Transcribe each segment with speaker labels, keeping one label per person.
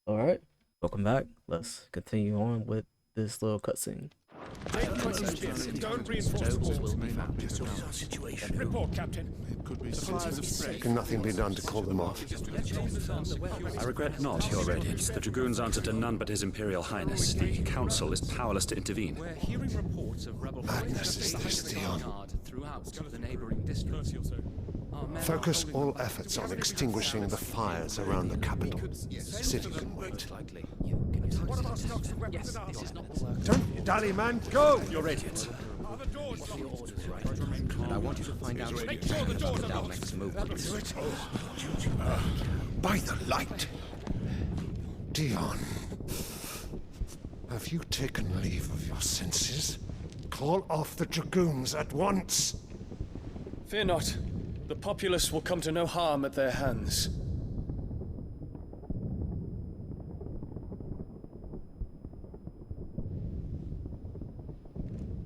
Speaker 1: All right, welcome back. Let's continue on with this little cutscene.
Speaker 2: Don't reinforce the walls. Situation. Report, Captain.
Speaker 3: Can nothing be done to call them off?
Speaker 4: I regret not, Your Radiance. The Dragoons answer to none but His Imperial Highness. The Council is powerless to intervene.
Speaker 2: We're hearing reports of rebel
Speaker 3: Madness is this, Dion.
Speaker 2: throughout the neighboring districts.
Speaker 3: Focus all efforts on extinguishing the fires around the capital. The city can wait. Don't dally, man. Go!
Speaker 4: Your Radiance.
Speaker 5: And I want you to find out what you can about the Dalmec's movements.
Speaker 3: By the light! Dion, have you taken leave of your senses? Call off the Dragoons at once!
Speaker 2: Fear not. The populace will come to no harm at their hands.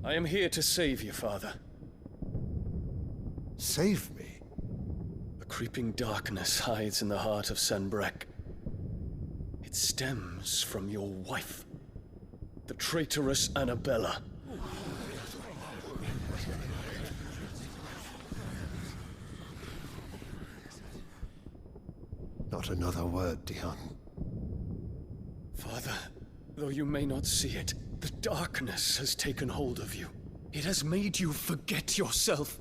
Speaker 2: I am here to save you, Father.
Speaker 3: Save me?
Speaker 2: The creeping darkness hides in the heart of Sanbreque. It stems from your wife, the traitorous Annabella.
Speaker 3: Not another word, Dion.
Speaker 2: Father, though you may not see it, the darkness has taken hold of you. It has made you forget yourself.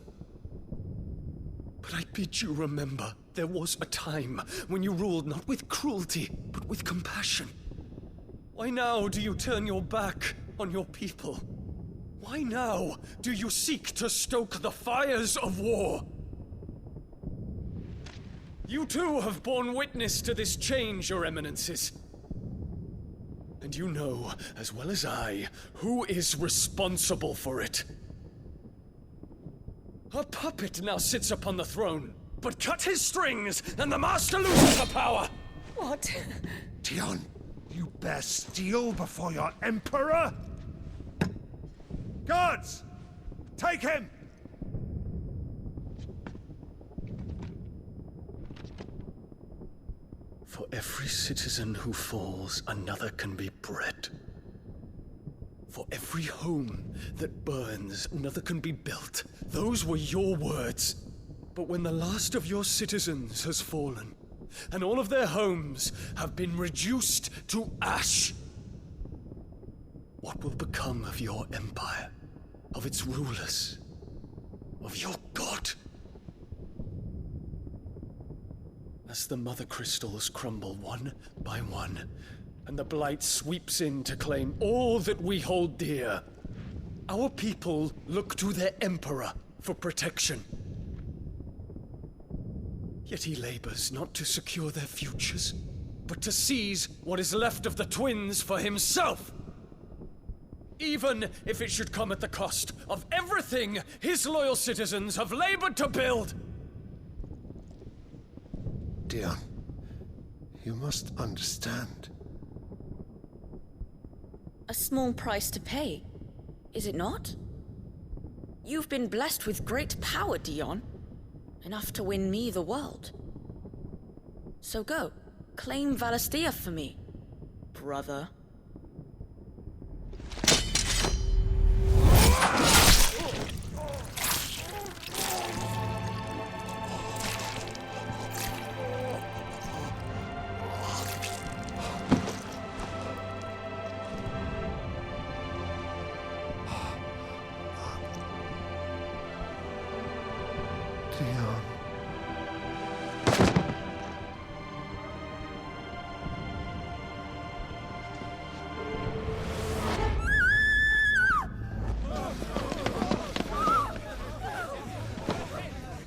Speaker 2: But I bid you remember, there was a time when you ruled not with cruelty, but with compassion. Why now do you turn your back on your people? Why now do you seek to stoke the fires of war? You too have borne witness to this change, Your Eminences. And you know, as well as I, who is responsible for it. A puppet now sits upon the throne, but cut his strings, and the master loses the power!
Speaker 6: What?
Speaker 3: Dion, you bear steel before your emperor? Guards! Take him!
Speaker 2: For every citizen who falls, another can be bred. For every home that burns, another can be built. Those were your words. But when the last of your citizens has fallen, and all of their homes have been reduced to ash, what will become of your empire, of its rulers, of your god? As the Mothercrystals crumble one by one, and the Blight sweeps in to claim all that we hold dear, our people look to their Emperor for protection. Yet he labors not to secure their futures, but to seize what is left of the twins for himself! Even if it should come at the cost of everything his loyal citizens have labored to build!
Speaker 3: Dion, you must understand.
Speaker 6: A small price to pay, is it not? You've been blessed with great power, Dion. Enough to win me the world. So go, claim Valisthea for me, brother.
Speaker 3: Dion.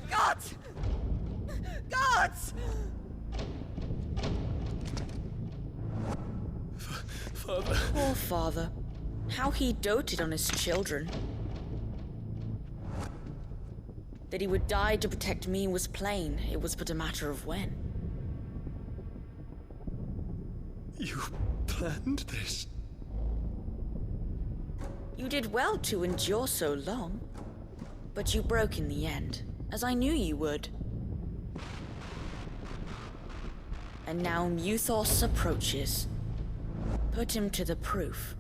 Speaker 6: Gods! Gods!
Speaker 2: Father.
Speaker 6: Poor father. How he doted on his children. That he would die to protect me was plain. It was but a matter of when.
Speaker 2: You planned this?
Speaker 6: You did well to endure so long. But you broke in the end, as I knew you would. And now Muthos approaches. Put him to the proof.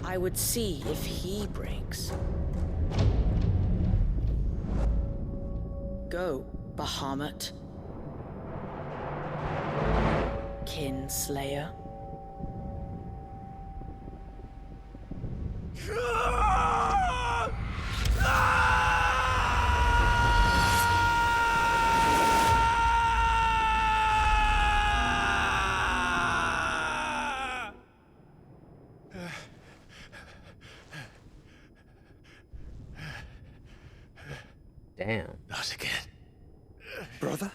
Speaker 6: I would see if he breaks. Go, Bahamut. Kinslayer.
Speaker 1: Damn.
Speaker 2: Not again.
Speaker 3: Brother?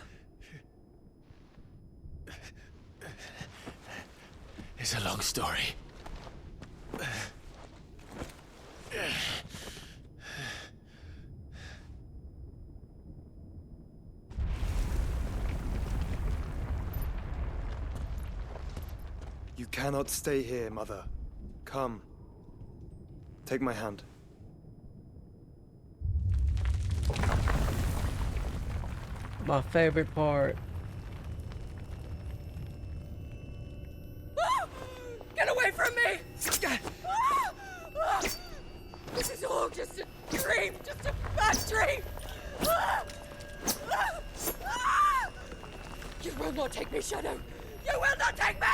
Speaker 2: It's a long story.
Speaker 7: You cannot stay here, Mother. Come. Take my hand.
Speaker 1: My favorite part.
Speaker 6: Get away from me! This is all just a dream, just a bad dream! You will not take me, Shadow! You will not take me!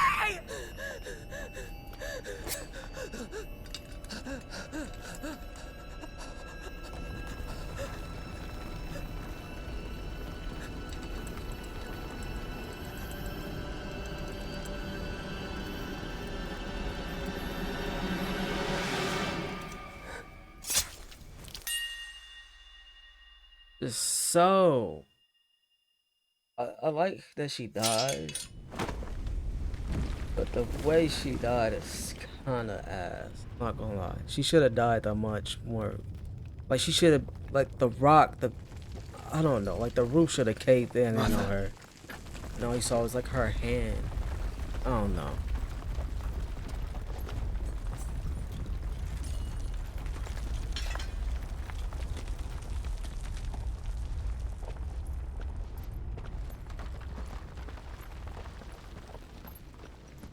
Speaker 1: Just so. I like that she dies, but the way she died is kind of ass. Not gonna lie, she should have died that much more. Like she should have, like the rock, I don't know, like the roof should have caved in on her. And all you saw was like her hand. I don't know.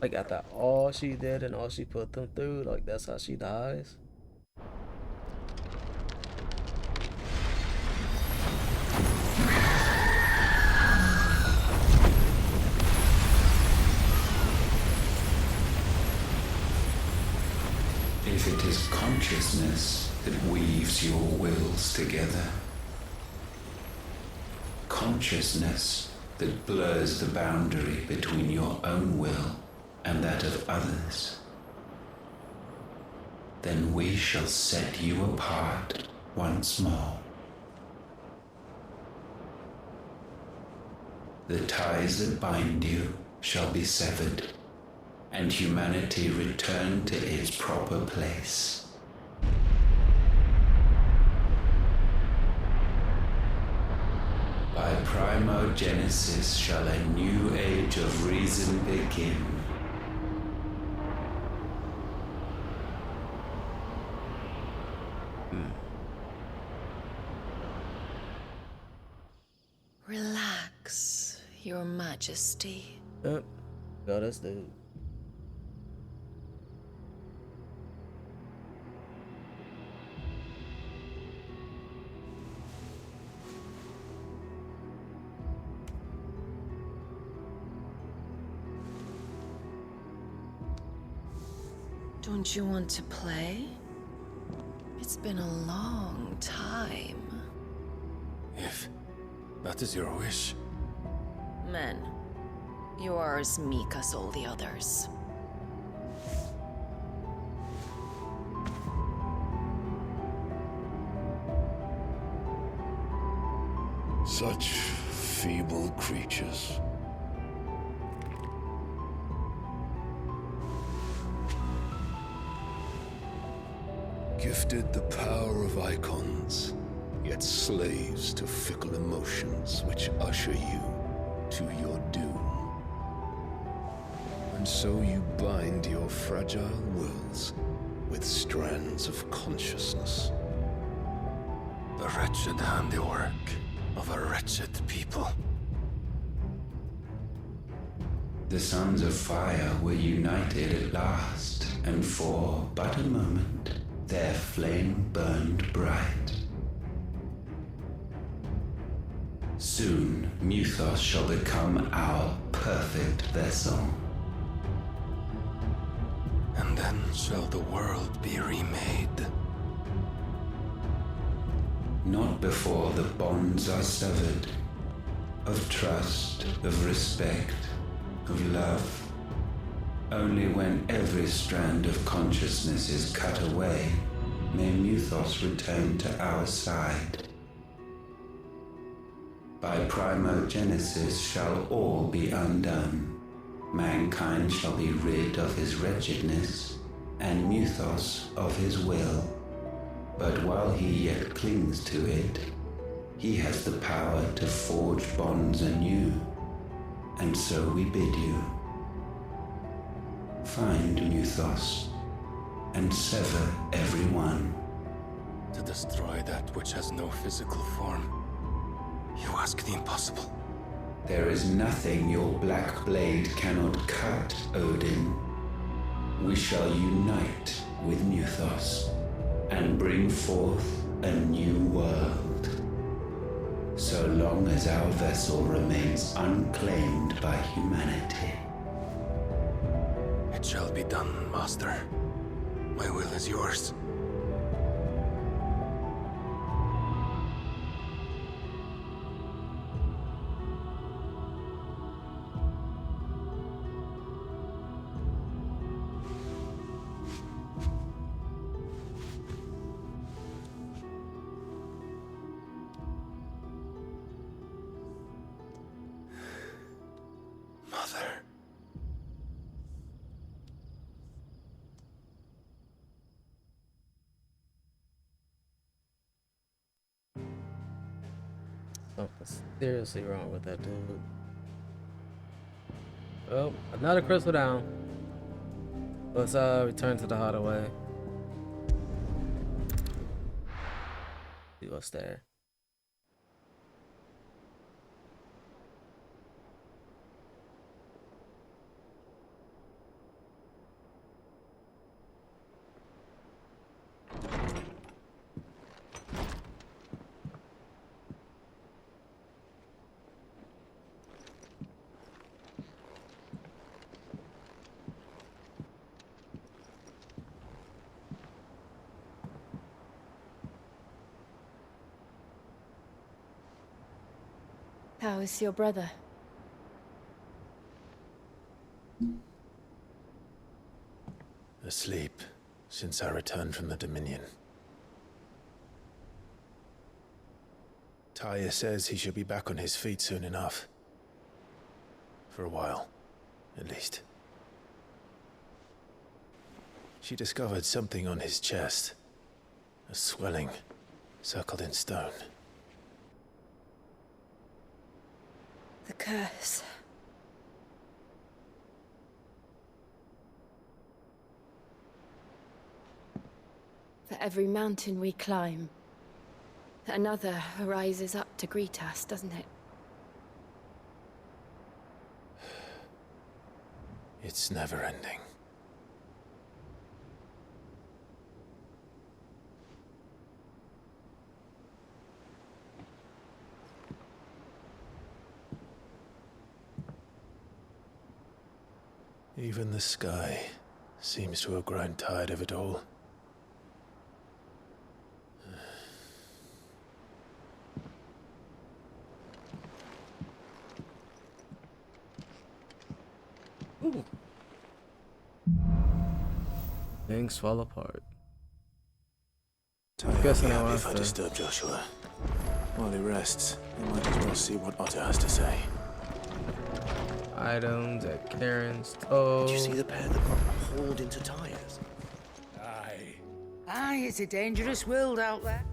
Speaker 1: Like after all she did and all she put them through, like that's how she dies.
Speaker 8: If it is consciousness that weaves your wills together, consciousness that blurs the boundary between your own will and that of others, then we shall set you apart once more. The ties that bind you shall be severed, and humanity return to its proper place. By primogenesis shall a new age of reason begin.
Speaker 9: Relax, Your Majesty.
Speaker 1: Yep. Got us, dude.
Speaker 9: Don't you want to play? It's been a long time.
Speaker 2: If that is your wish.
Speaker 9: Men, you are as meek as all the others.
Speaker 10: Such feeble creatures. Gifted the power of Eikons, yet slaves to fickle emotions which usher you to your doom. And so you bind your fragile wills with strands of consciousness.
Speaker 2: The wretched handiwork of a wretched people.
Speaker 8: The sons of fire were united at last, and for but a moment their flame burned bright. Soon Muthos shall become our perfect vessel.
Speaker 2: And then shall the world be remade.
Speaker 8: Not before the bonds are severed, of trust, of respect, of love. Only when every strand of consciousness is cut away, may Muthos return to our side. By primogenesis shall all be undone. Mankind shall be rid of his wretchedness, and Muthos of his will. But while he yet clings to it, he has the power to forge bonds anew. And so we bid you, find Muthos, and sever every one.
Speaker 2: To destroy that which has no physical form, you ask the impossible.
Speaker 8: There is nothing your black blade cannot cut, Odin. We shall unite with Muthos, and bring forth a new world. So long as our vessel remains unclaimed by humanity.
Speaker 2: It shall be done, Master. My will is yours.
Speaker 1: Something seriously wrong with that dude. Oh, another crystal down. Let's return to the hideaway. See what's there.
Speaker 9: How is your brother?
Speaker 11: Asleep since I returned from the Dominion. Taya says he should be back on his feet soon enough. For a while, at least. She discovered something on his chest. A swelling, circled in stone.
Speaker 9: The curse. For every mountain we climb, another rises up to greet us, doesn't it?
Speaker 11: It's never ending. Even the sky seems to have grown tired of it all.
Speaker 1: Ooh. Things fall apart.
Speaker 11: Taya
Speaker 1: Guess
Speaker 11: will be
Speaker 1: I
Speaker 11: happy
Speaker 1: want
Speaker 11: if I
Speaker 1: to-
Speaker 11: disturb Joshua. While he rests, we might as well see what Otter has to say.
Speaker 1: Items at Karen's toe.
Speaker 5: Did you see the pair that got hauled into tires?
Speaker 12: Aye. Aye, it's a dangerous world out there.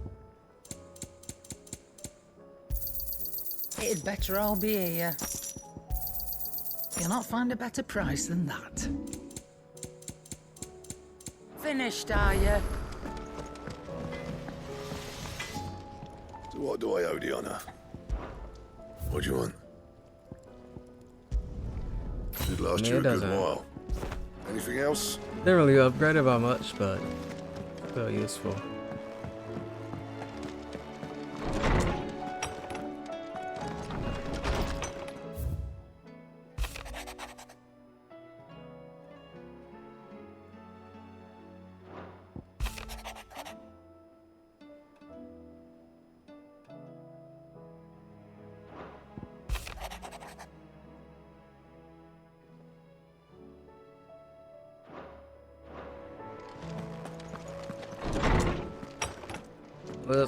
Speaker 12: It'd better all be here. You'll not find a better price than that. Finished, are you?
Speaker 10: So what do I owe Dion? What do you want? Should last
Speaker 1: I mean,
Speaker 10: you
Speaker 1: it
Speaker 10: a good
Speaker 1: doesn't.
Speaker 10: while. Anything else?
Speaker 1: Didn't really upgrade it by much, but still useful.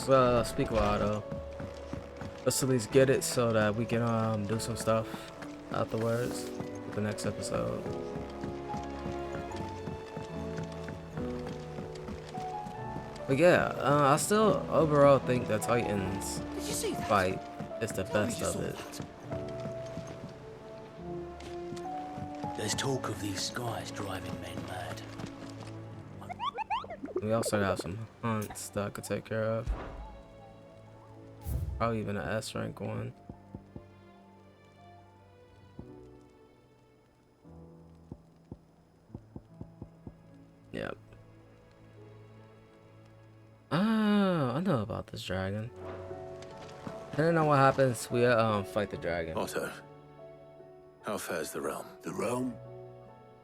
Speaker 1: Let's speak loud though. Let's at least get it so that we can do some stuff afterwards for the next episode. But yeah, I still overall think that Titans fight is the best of it.
Speaker 13: There's talk of these skies driving men mad.
Speaker 1: We also got some hunts that I could take care of. Probably even an S rank one. Yep. I know about this dragon. I don't know what happens. We fight the dragon.
Speaker 11: Otto, how fares the realm?
Speaker 10: The realm?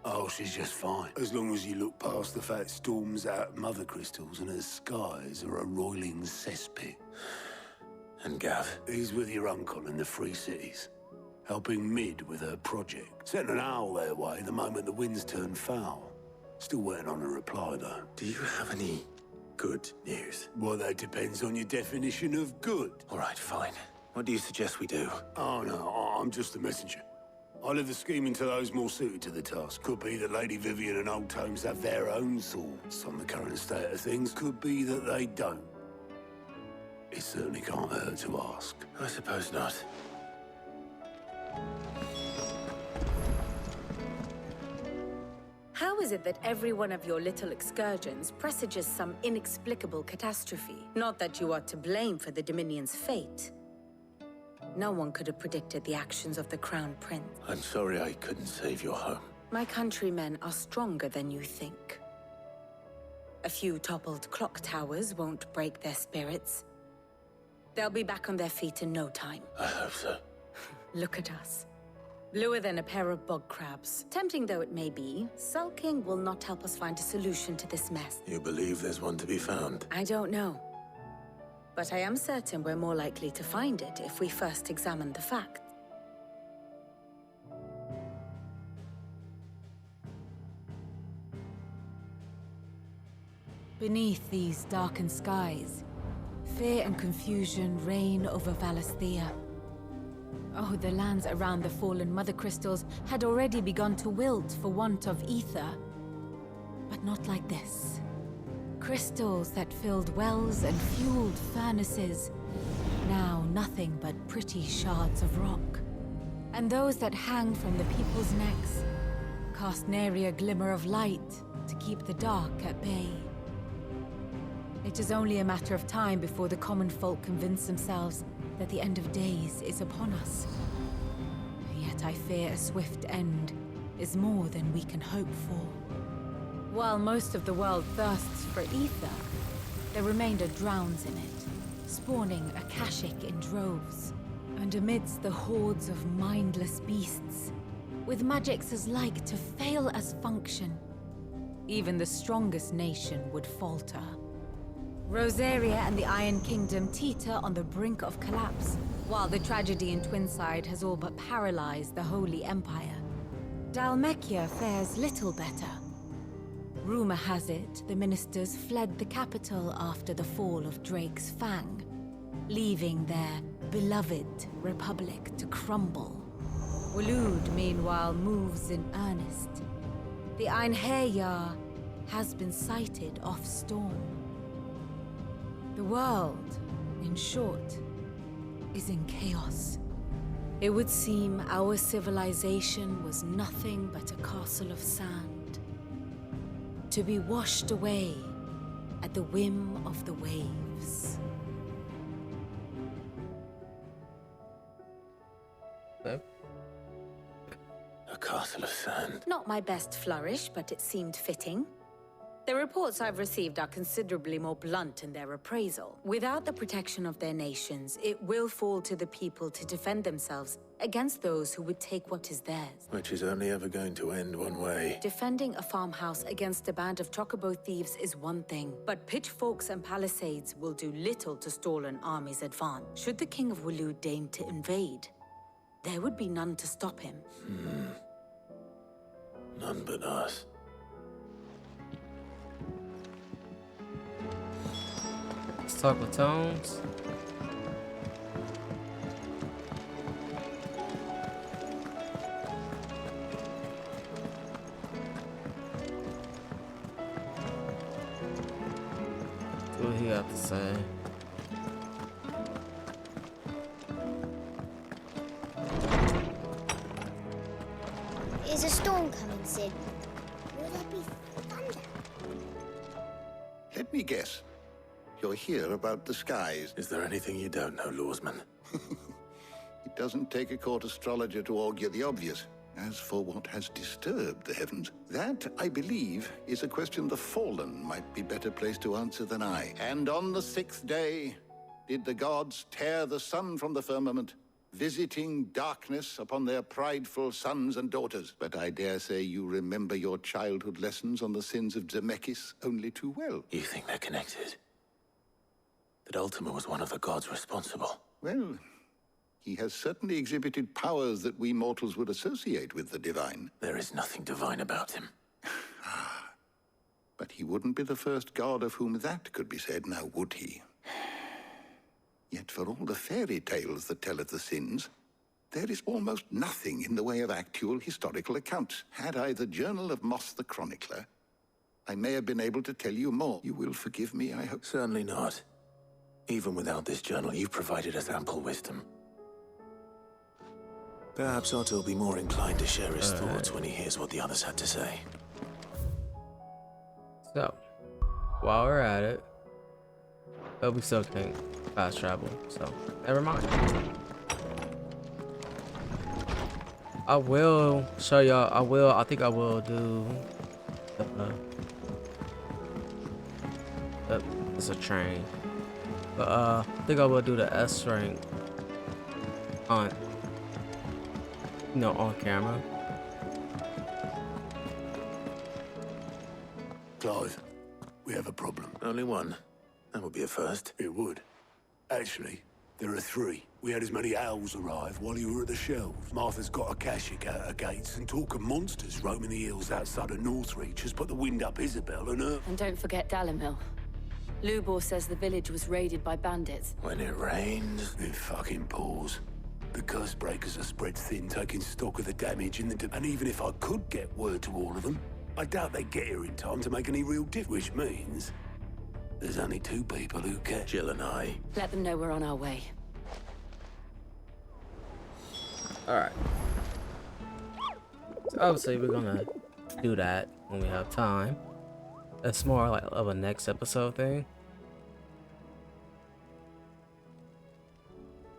Speaker 10: Oh, she's just fine. As long as you look past the fat storms out Mothercrystals and her skies are a roiling cesspit.
Speaker 11: And Gav?
Speaker 10: He's with your uncle in the Free Cities, helping Mid with her project. Sent an owl their way the moment the winds turned foul. Still waiting on a reply, though.
Speaker 11: Do you have any good news?
Speaker 10: Well, that depends on your definition of good.
Speaker 11: All right, fine. What do you suggest we do?
Speaker 10: Oh, no, I'm just a messenger. I leave the scheming to those more suited to the task. Could be that Lady Vivian and Old Tomes have their own thoughts on the current state of things. Could be that they don't. It certainly can't hurt to ask.
Speaker 11: I suppose not.
Speaker 14: How is it that every one of your little excursions presages some inexplicable catastrophe? Not that you are to blame for the Dominion's fate. No one could have predicted the actions of the Crown Prince.
Speaker 11: I'm sorry I couldn't save your home.
Speaker 14: My countrymen are stronger than you think. A few toppled clock towers won't break their spirits. They'll be back on their feet in no time.
Speaker 11: I hope so.
Speaker 14: Look at us. Bluer than a pair of bog crabs. Tempting though it may be, sulking will not help us find a solution to this mess.
Speaker 11: You believe there's one to be found?
Speaker 14: I don't know. But I am certain we're more likely to find it if we first examine the facts. Beneath these darkened skies, fear and confusion reign over Valisthea. Oh, the lands around the fallen Mothercrystals had already begun to wilt for want of aether. But not like this. Crystals that filled wells and fueled furnaces. Now nothing but pretty shards of rock. And those that hang from the people's necks cast nary a glimmer of light to keep the dark at bay. It is only a matter of time before the common folk convince themselves that the end of days is upon us. Yet I fear a swift end is more than we can hope for. While most of the world thirsts for aether, the remainder drowns in it, spawning Akashic in droves. And amidst the hordes of mindless beasts, with magicks as like to fail as function, even the strongest nation would falter. Rosaria and the Iron Kingdom teeter on the brink of collapse, while the tragedy in Twinside has all but paralyzed the Holy Empire. Dalmekia fares little better. Rumor has it the ministers fled the capital after the fall of Drake's Fang, leaving their beloved republic to crumble. Waloed, meanwhile, moves in earnest. The Einherjar has been sighted off Storm. The world, in short, is in chaos. It would seem our civilization was nothing but a castle of sand, to be washed away at the whim of the waves.
Speaker 11: A castle. parcel of sand.
Speaker 14: Not my best flourish, but it seemed fitting. The reports I've received are considerably more blunt in their appraisal. Without the protection of their nations, it will fall to the people to defend themselves against those who would take what is theirs.
Speaker 11: Which is only ever going to end one way.
Speaker 14: Defending a farmhouse against a band of chocobo thieves is one thing, but pitchforks and palisades will do little to stall an army's advance. Should the King of Waloed deign to invade, there would be none to stop him.
Speaker 11: None but us.
Speaker 1: Let's talk with Tones. What he got to say?
Speaker 15: Is a storm coming, Sid? Will there be thunder?
Speaker 3: Let me guess. You're here about the skies.
Speaker 11: Is there anything you don't know, Lawsman?
Speaker 3: It doesn't take a court astrologer to augur the obvious. As for what has disturbed the heavens, that, I believe, is a question the Fallen might be better placed to answer than I. And on the 6th day, did the gods tear the sun from the firmament, visiting darkness upon their prideful sons and daughters. But I dare say you remember your childhood lessons on the sins of Zemeckis only too well.
Speaker 11: You think they're connected? That Ultima was one of the gods responsible?
Speaker 3: Well, he has certainly exhibited powers that we mortals would associate with the divine.
Speaker 11: There is nothing divine about him.
Speaker 3: But he wouldn't be the first god of whom that could be said, now would he? Yet for all the fairy tales that tell of the sins, there is almost nothing in the way of actual historical accounts. Had I the journal of Moss the Chronicler, I may have been able to tell you more. You will forgive me, I hope.
Speaker 11: Certainly not. Even without this journal, you've provided us ample wisdom. Perhaps Otto will be more inclined to share his thoughts when he hears what the others had to say.
Speaker 1: So, while we're at it, but we still can't fast travel, so never mind. I will show y'all. I think I will do. It's a train, but I think I will do the S rank on. On camera.
Speaker 10: Clive, we have a problem.
Speaker 11: Only one. That would be a first.
Speaker 10: It would. Actually, there are 3. We had as many owls arrive while you were at the shelves. Martha's got a Kashik out her gates, and talk of monsters roaming the hills outside of Northreach has put the wind up Isabel and her.
Speaker 16: And don't forget Dalimil. Lubor says the village was raided by bandits.
Speaker 11: When it rains,
Speaker 10: it fucking pours. The curse breakers are spread thin, taking stock of the damage in the... And even if I could get word to all of them, I doubt they'd get here in time to make any real difference. Which means there's only 2 people who care.
Speaker 11: Jill and I.
Speaker 16: Let them know we're on our way.
Speaker 1: Alright. So obviously we're gonna do that when we have time. It's more like of a next episode thing.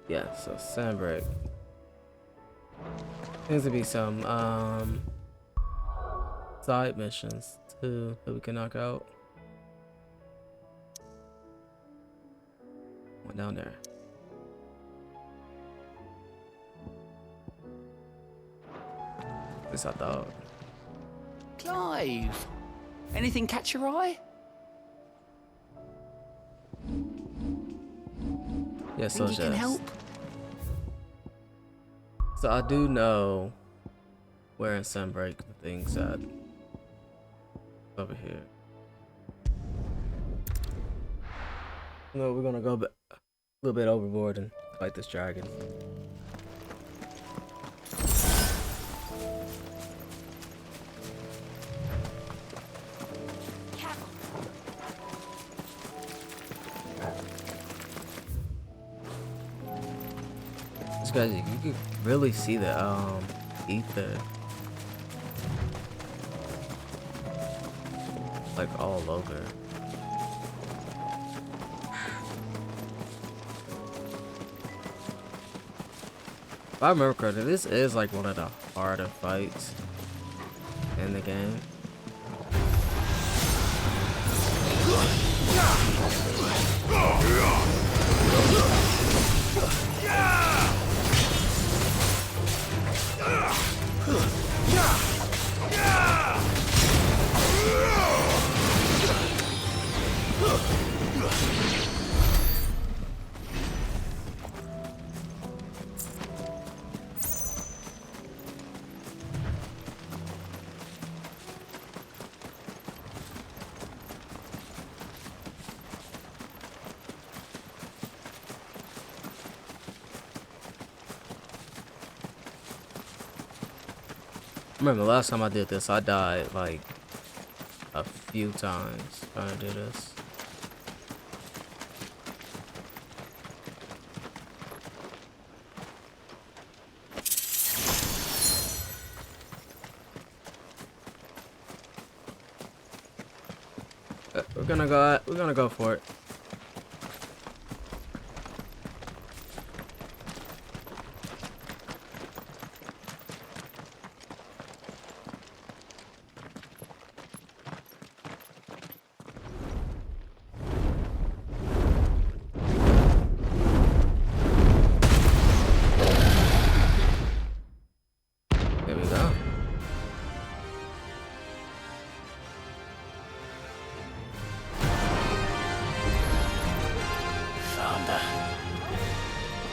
Speaker 1: Yeah, so Sandbreak. Seems to be some side missions too that we can knock out. One down there. This I thought.
Speaker 13: Clive! Anything catch your eye?
Speaker 1: Yes,
Speaker 13: Think you can
Speaker 1: yes.
Speaker 13: help?
Speaker 1: So I do know where in Sunbreak the thing's at. Over here. No, we're gonna go a little bit overboard and fight this dragon. Guys, you can really see the ether like all over. If I remember correctly, this is like one of the harder fights. in the game. Remember last time I did this, I died like a few times trying to do this. We're gonna go for it.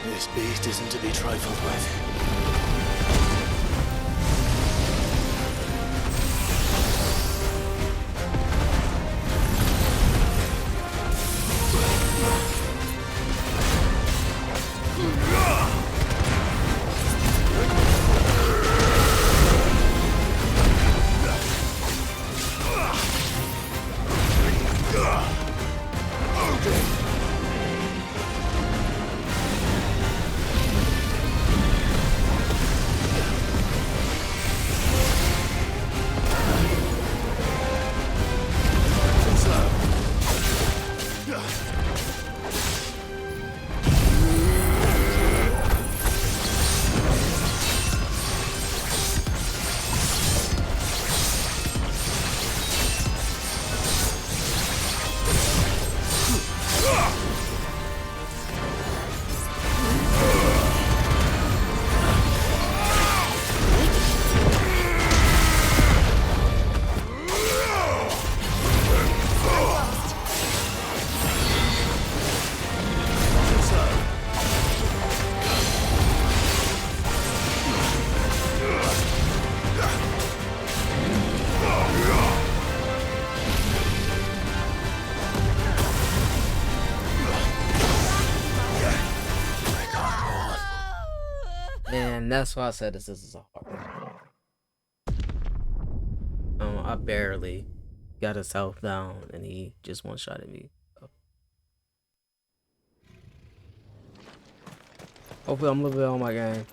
Speaker 13: This beast isn't to be trifled with. And that's why I said this is a hard one. I barely got his health down and he just one-shotted me. So. Hopefully I'm a little bit on my game.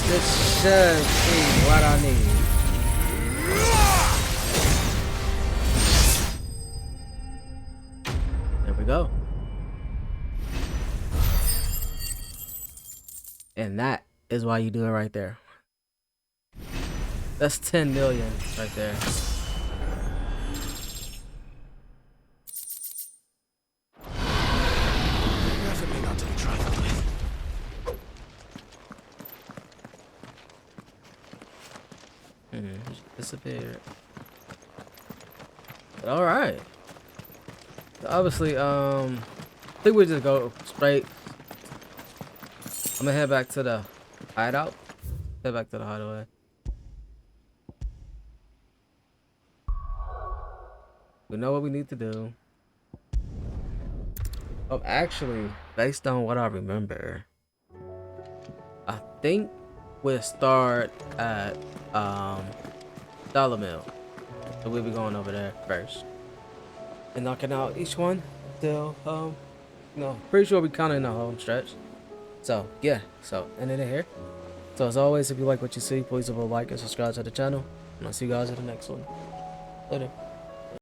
Speaker 1: This should be what I need. There we go. And that is why you do it right there. That's 10 million right there. Disappeared. All right. Obviously, I think we just go straight. I'm gonna head back to the hideout. Head back to the hideaway. We know what we need to do. Oh, actually, based on what I remember, I think we'll start at Dollar Mill. So we'll be going over there first and knocking out each one till you know, pretty sure we kind of in the home stretch. So yeah, so ending it here. So as always, if you like what you see, please leave a like and subscribe to the channel, and I'll see you guys in the next one. Later.